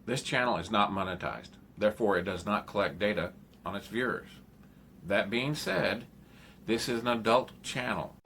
This channel is not monetized, therefore it does not collect data on its viewers. That being said, this is an adult channel.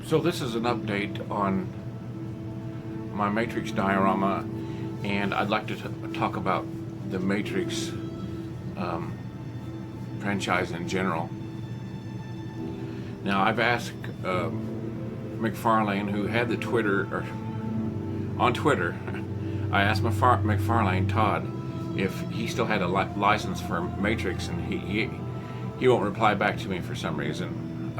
So this is an update on my Matrix diorama, and I'd like to talk about the Matrix franchise in general. Now, I've asked McFarlane, who had the on Twitter, I asked McFarlane, Todd, if he still had a license for Matrix, and he won't reply back to me for some reason.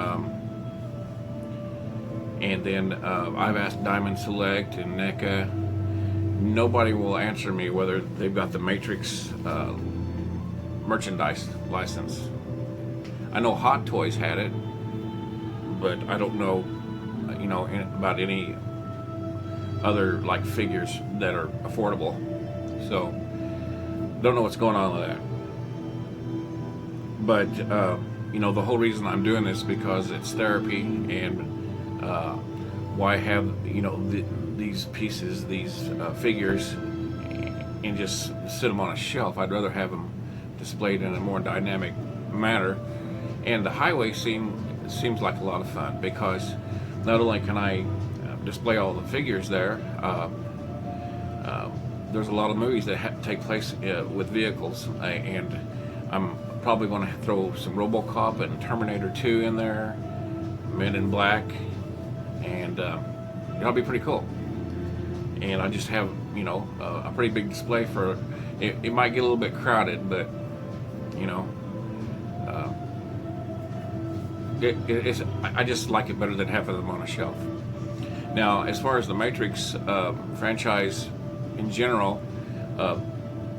And then I've asked Diamond Select and NECA. Nobody will answer me whether they've got the Matrix merchandise license. I know Hot Toys had it, but I don't know, about any other like figures that are affordable. So don't know what's going on with that. But the whole reason I'm doing this is because it's therapy, and why have these pieces, these figures, and just sit them on a shelf? I'd rather have them displayed in a more dynamic manner. And the highway seems like a lot of fun, because not only can I display all the figures there, there's a lot of movies that take place with vehicles, and I'm probably going to throw some RoboCop and Terminator 2 in there, Men in Black, and it'll be pretty cool. And I just have a pretty big display for it. It might get a little bit crowded, but I just like it better than having them on a shelf. Now, as far as the Matrix franchise in general,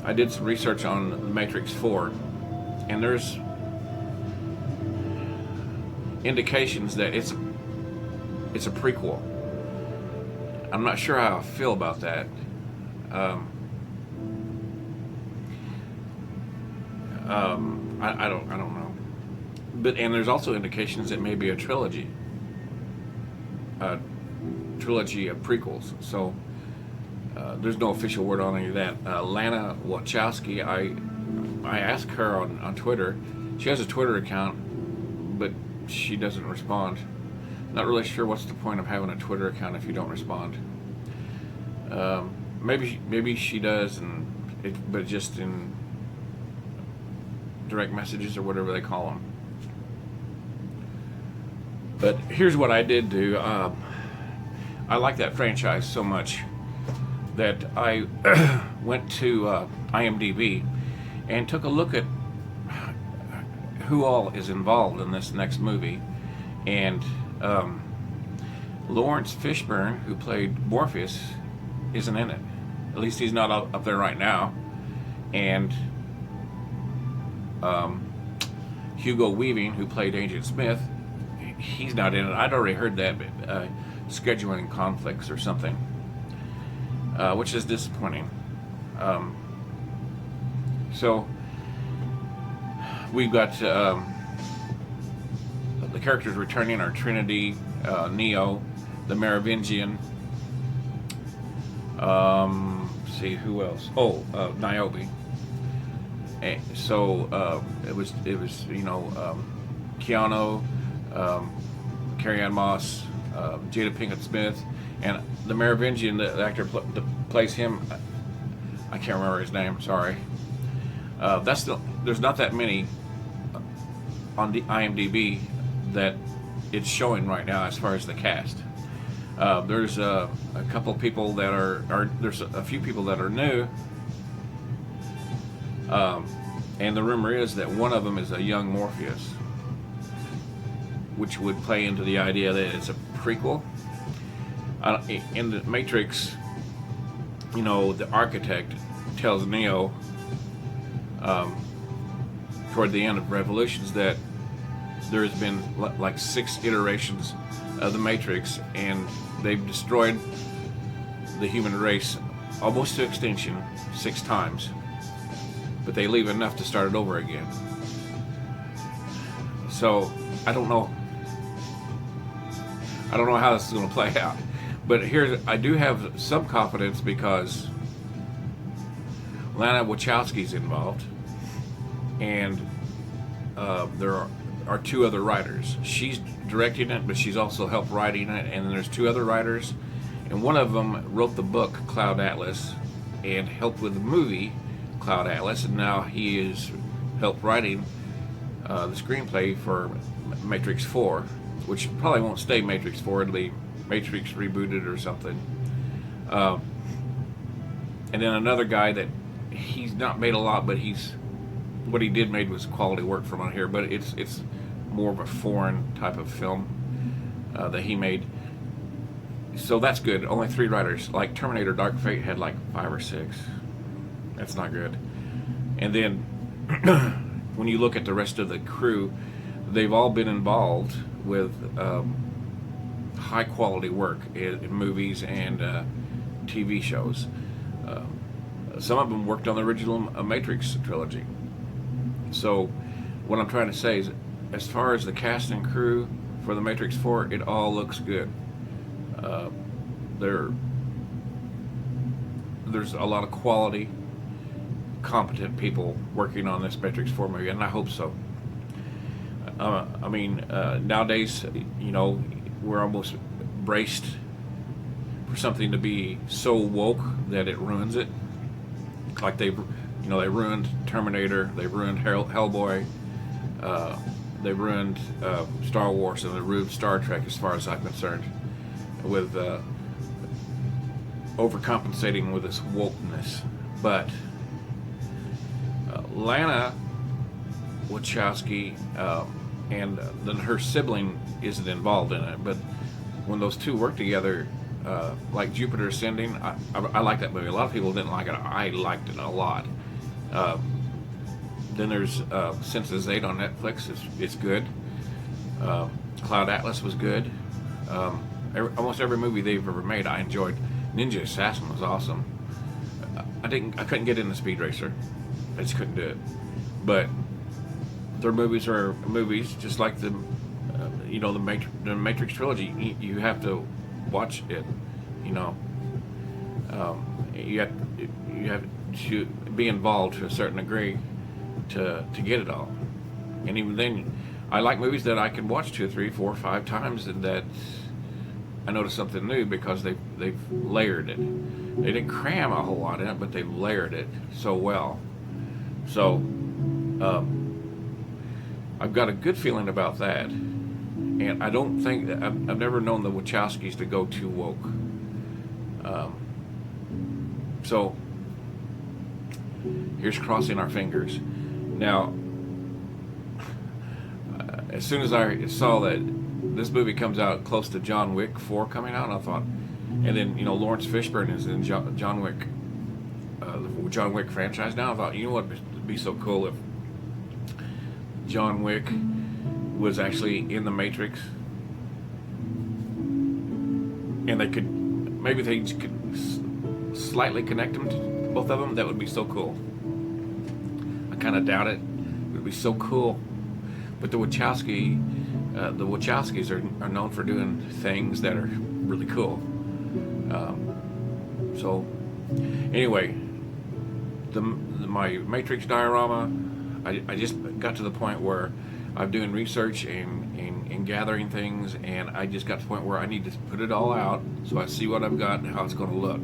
I did some research on the Matrix 4, and there's indications that it's a prequel. I'm not sure how I feel about that. I don't know. And there's also indications it may be a trilogy of prequels. So there's no official word on any of that. Lana Wachowski, I asked her on Twitter. She has a Twitter account, but she doesn't respond. Not really sure what's the point of having a Twitter account if you don't respond. Maybe she does, but just in direct messages or whatever they call them. But here's what I did do. I like that franchise so much that I went to IMDb and took a look at who all is involved in this next movie. And Lawrence Fishburne, who played Morpheus, isn't in it. At least he's not up there right now. And Hugo Weaving, who played Agent Smith, he's not in it. I'd already heard that, but scheduling conflicts or something, which is disappointing. So we've got the characters returning are Trinity, Neo, the Merovingian. See who else? Oh, Niobe. So it was Keanu, Carrie-Ann Moss, Jada Pinkett Smith, and the Merovingian, the actor that plays him, I can't remember his name. Sorry. There's not that many on the IMDb that it's showing right now as far as the cast. There's a couple people that are there's a few people that are new, and the rumor is that one of them is a young Morpheus, which would play into the idea that it's a prequel. In the Matrix, the architect tells Neo toward the end of Revolutions that there has been like 6 iterations of the Matrix, and they've destroyed the human race almost to extinction 6 times, but they leave enough to start it over again. So I don't know. I don't know how this is going to play out. But I do have some confidence because Lana Wachowski's involved, and there are two other writers. She's directing it, but she's also helped writing it, and then there's two other writers, and one of them wrote the book Cloud Atlas and helped with the movie Cloud Atlas, and now he is helped writing the screenplay for Matrix 4, which probably won't stay Matrix 4, it'll be Matrix rebooted or something. And then another guy that he's not made a lot, but what he did made was quality work from on here, but it's more of a foreign type of film that he made. So that's good. Only 3 writers. Like Terminator Dark Fate had like 5 or 6. That's not good. And then when you look at the rest of the crew, they've all been involved with high quality work in movies and TV shows. Some of them worked on the original Matrix trilogy. So what I'm trying to say is, as far as the cast and crew for the Matrix 4, it all looks good. There's a lot of quality, competent people working on this Matrix 4 movie, and I hope so. Nowadays, we're almost braced for something to be so woke that it ruins it. Like they ruined Terminator, they ruined Hellboy, they ruined Star Wars, and they ruined Star Trek, as far as I'm concerned, with overcompensating with this wokeness. But Lana Wachowski and then her sibling isn't involved in it, but when those two work together, like Jupiter Ascending, I like that movie. A lot of people didn't like it. I liked it a lot. Then there's Sense 8 on Netflix. It's good. Cloud Atlas was good. Almost every movie they've ever made I enjoyed. Ninja Assassin was awesome. I couldn't get into Speed Racer. I just couldn't do it. But their movies are movies, just like the Matrix trilogy. You have to watch it. You have to be involved to a certain degree to get it all. And even then, I like movies that I can watch 2, 3, 4, 5 times, and that I notice something new because they've layered it. They didn't cram a whole lot in it, but they layered it so well. So I've got a good feeling about that, and I don't think that I've never known the Wachowskis to go too woke. So here's crossing our fingers. Now, as soon as I saw that this movie comes out close to John Wick 4 coming out, I thought, and then Lawrence Fishburne is in John Wick, the John Wick franchise now. I thought, what would be so cool if John Wick was actually in the Matrix, and they could slightly connect them to both of them. That would be so cool. I kind of doubt it. It would be so cool. But the Wachowskis are known for doing things that are really cool. So anyway, my Matrix diorama, I just got to the point where I'm doing research and gathering things, and I just got to the point where I need to put it all out so I see what I've got and how it's going to look.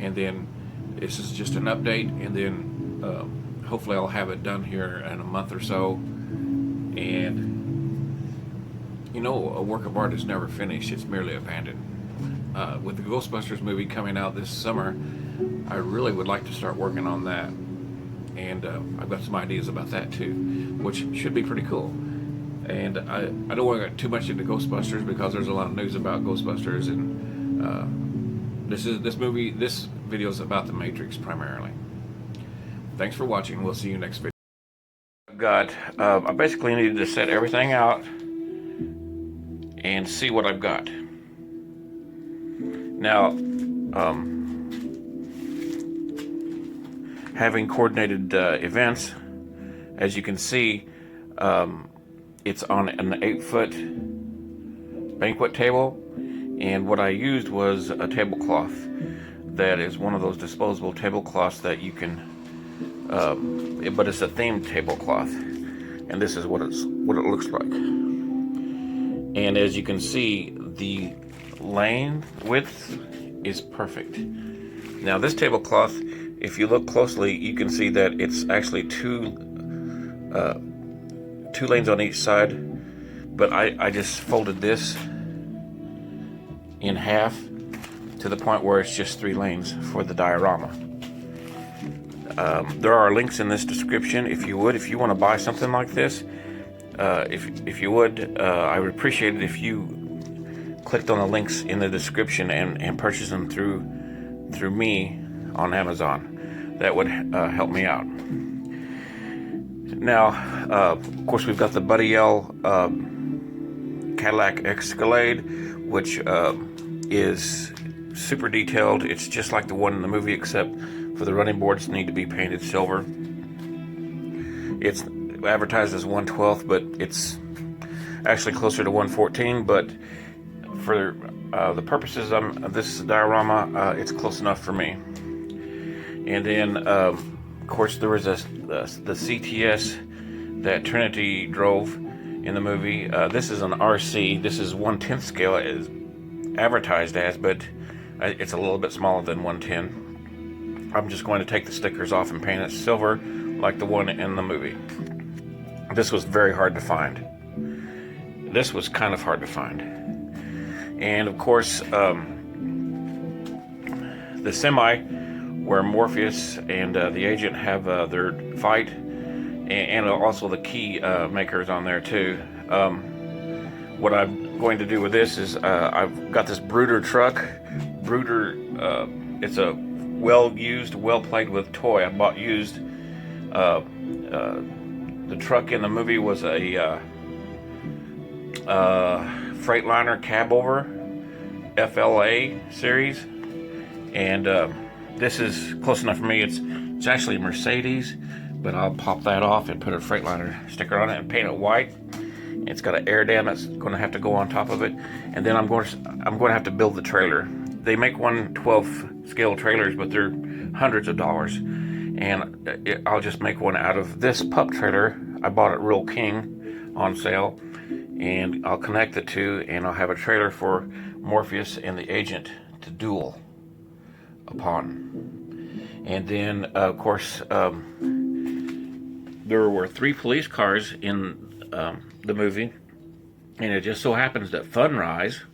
And then this is just an update, and then hopefully I'll have it done here in a month or so. And a work of art is never finished, it's merely abandoned. With the Ghostbusters movie coming out this summer, I really would like to start working on that. And I've got some ideas about that too, which should be pretty cool. And I don't want to get too much into Ghostbusters because there's a lot of news about Ghostbusters, and this video is about the Matrix primarily. Thanks for watching. We'll see you next video. I basically needed to set everything out and see what I've got. Now, having coordinated events, as you can see, It's on an 8-foot banquet table, and what I used was a tablecloth that is one of those disposable tablecloths that you can, but it's a themed tablecloth, and this is what it looks like. And as you can see, the lane width is perfect. Now this tablecloth, if you look closely, you can see that it's actually two lanes on each side, but I just folded this in half to the point where it's just 3 lanes for the diorama. There are links in this description if you want to buy something like this. If you would, I would appreciate it if you clicked on the links in the description and purchased them through me on Amazon. That would help me out. Now, of course, we've got the Buddy L Cadillac Escalade, which is super detailed. It's just like the one in the movie, except for the running boards need to be painted silver. It's advertised as 1/12, but it's actually closer to 1/14. But for the purposes of this diorama, it's close enough for me. And then, of course, there was the CTS that Trinity drove in the movie. This is an RC. This is 1/10 scale, as advertised as, but it's a little bit smaller than 1/10. I'm just going to take the stickers off and paint it silver like the one in the movie. This was very hard to find. This was kind of hard to find. And of course, the semi where Morpheus and the agent have their fight, and also the key makers on there too. What I'm going to do with this is I've got this Brooder truck. Brooder, it's a well-used, well-played with toy. I bought used. The truck in the movie was a Freightliner Cabover FLA series, and this is close enough for me. It's actually a Mercedes, but I'll pop that off and put a Freightliner sticker on it and paint it white. It's got an air dam that's going to have to go on top of it, and then I'm going to have to build the trailer. They make 1/12 scale trailers, but they're hundreds of dollars, and I'll just make one out of this pup trailer. I bought it Real King on sale, and I'll connect the two, and I'll have a trailer for Morpheus and the agent to duel upon. And then, of course, there were 3 police cars in the movie, and it just so happens that Funrise,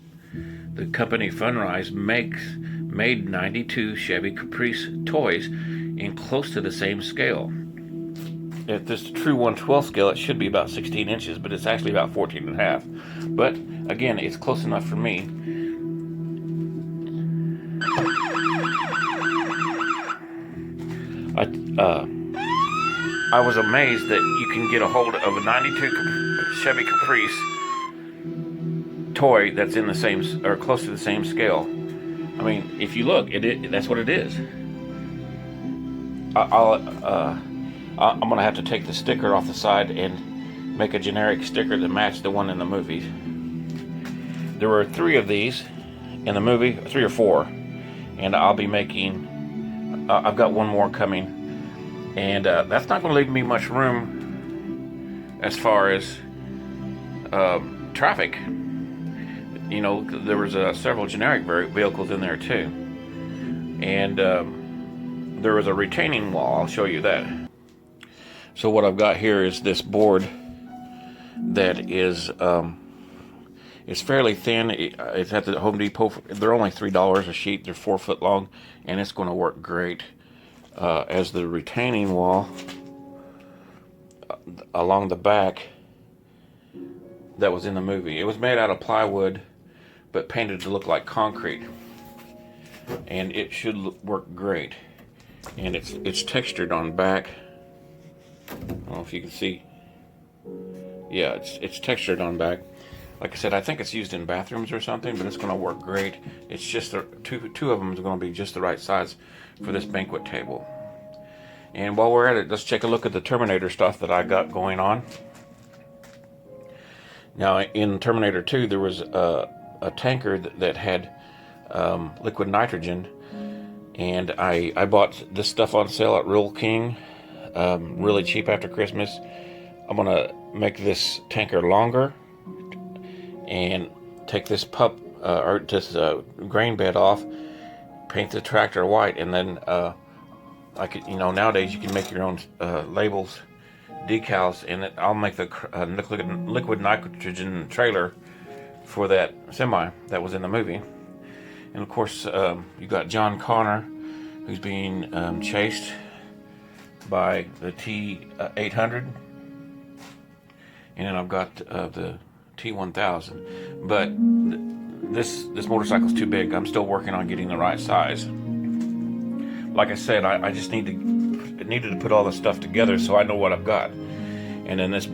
the company Funrise, made 92 Chevy Caprice toys in close to the same scale. If this is a true 1/12 scale, it should be about 16 inches, but it's actually about 14.5. But again, it's close enough for me. I was amazed that you can get a hold of a 92 Chevy Caprice toy that's in the same, or close to the same scale. I mean, if you look, that's what it is. I'm gonna have to take the sticker off the side and make a generic sticker that matched the one in the movie. There were 3 of these in the movie, 3 or 4, and I'll be making. I've got one more coming, and that's not going to leave me much room as far as traffic. You know, there was several generic vehicles in there too, and there was a retaining wall. I'll show you that. So what I've got here is this board that is it's fairly thin. It's at the Home Depot. They're only $3 a sheet. They're 4 foot long, and it's going to work great as the retaining wall along the back that was in the movie. It was made out of plywood, but painted to look like concrete, and it should work great. And it's textured on back. I don't know if you can see. Yeah, it's textured on back. Like I said, I think it's used in bathrooms or something, but it's going to work great. It's just two of them is going to be just the right size for this banquet table. And while we're at it, let's take a look at the Terminator stuff that I got going on. Now, in Terminator 2, there was a tanker that had liquid nitrogen, and I bought this stuff on sale at Real King, really cheap after Christmas. I'm gonna make this tanker longer and take this or this grain bed off, paint the tractor white, and then I could, nowadays you can make your own labels, decals, and I'll make the liquid nitrogen trailer for that semi that was in the movie. And of course, you got John Connor, who's being chased by the T-800, and then I've got the T-1000. But this motorcycle's too big. I'm still working on getting the right size. Like I said, I just needed to put all this stuff together so I know what I've got. And then this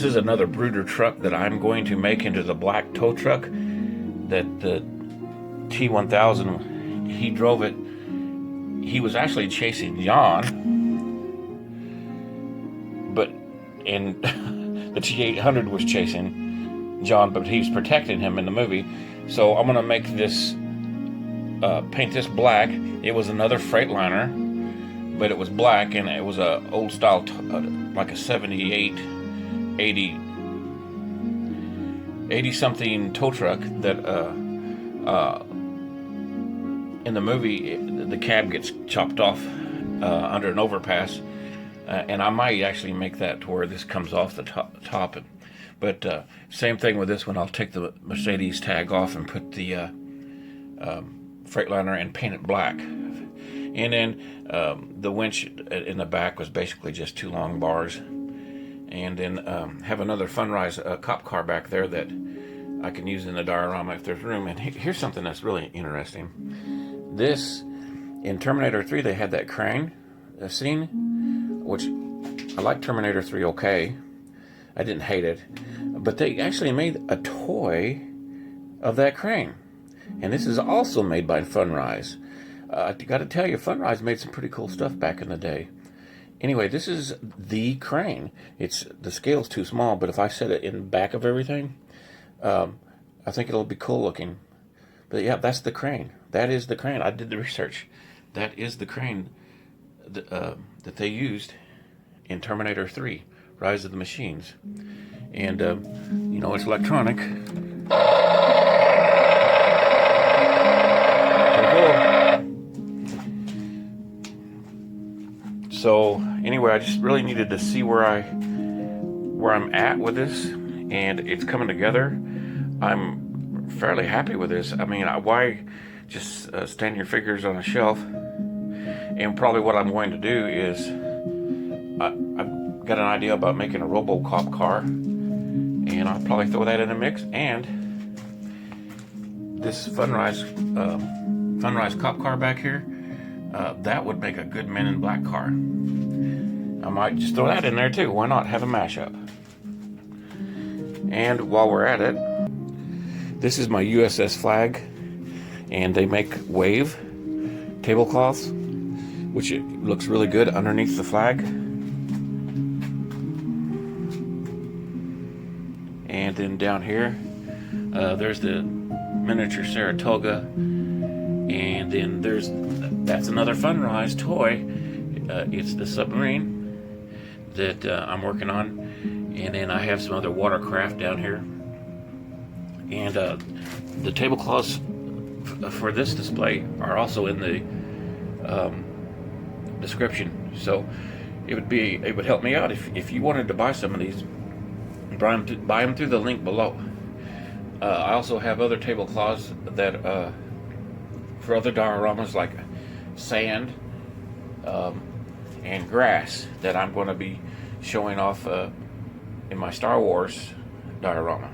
is another brooder truck that I'm going to make into the black tow truck that the T-1000, he drove it. He was actually chasing John, and the T-800 was chasing John, but he was protecting him in the movie. So I'm gonna make this, paint this black. It was another Freightliner, but it was black, and it was a old style, like a 78, 80 something tow truck that in the movie the cab gets chopped off under an overpass, and I might actually make that to where this comes off the top. But same thing with this one. I'll take the Mercedes tag off and put the Freightliner and paint it black. And then the winch in the back was basically just 2 long bars. And then have another Funrise cop car back there that I can use in the diorama if there's room. And here's something that's really interesting. This, in Terminator 3, they had that crane scene, which I like Terminator 3 okay. I didn't hate it. But they actually made a toy of that crane. And this is also made by Funrise. I got to tell you, Funrise made some pretty cool stuff back in the day. Anyway, this is the crane. The scale's too small, but if I set it in the back of everything, I think it'll be cool looking. But yeah, that's the crane. That is the crane. I did the research. That is the crane that they used in Terminator 3, Rise of the Machines. And, it's electronic. So anyway, I just really needed to see where I'm at with this, and it's coming together. I'm fairly happy with this. I mean, why just stand your figures on a shelf? And probably what I'm going to do is I've got an idea about making a RoboCop car, and I'll probably throw that in the mix. And this Funrise cop car back here, that would make a good Men in Black car. I might just throw that in there too. Why not have a mashup? And while we're at it, this is my USS flag, and they make wave tablecloths, which it looks really good underneath the flag. And then down here, there's the miniature Saratoga, and then that's another Funrise toy. It's the submarine that I'm working on, and then I have some other watercraft down here. And the tablecloths for this display are also in the description. So it would help me out if you wanted to buy some of these. Buy them through the link below. I also have other tablecloths that for other dioramas like sand and grass that I'm going to be showing off in my Star Wars diorama.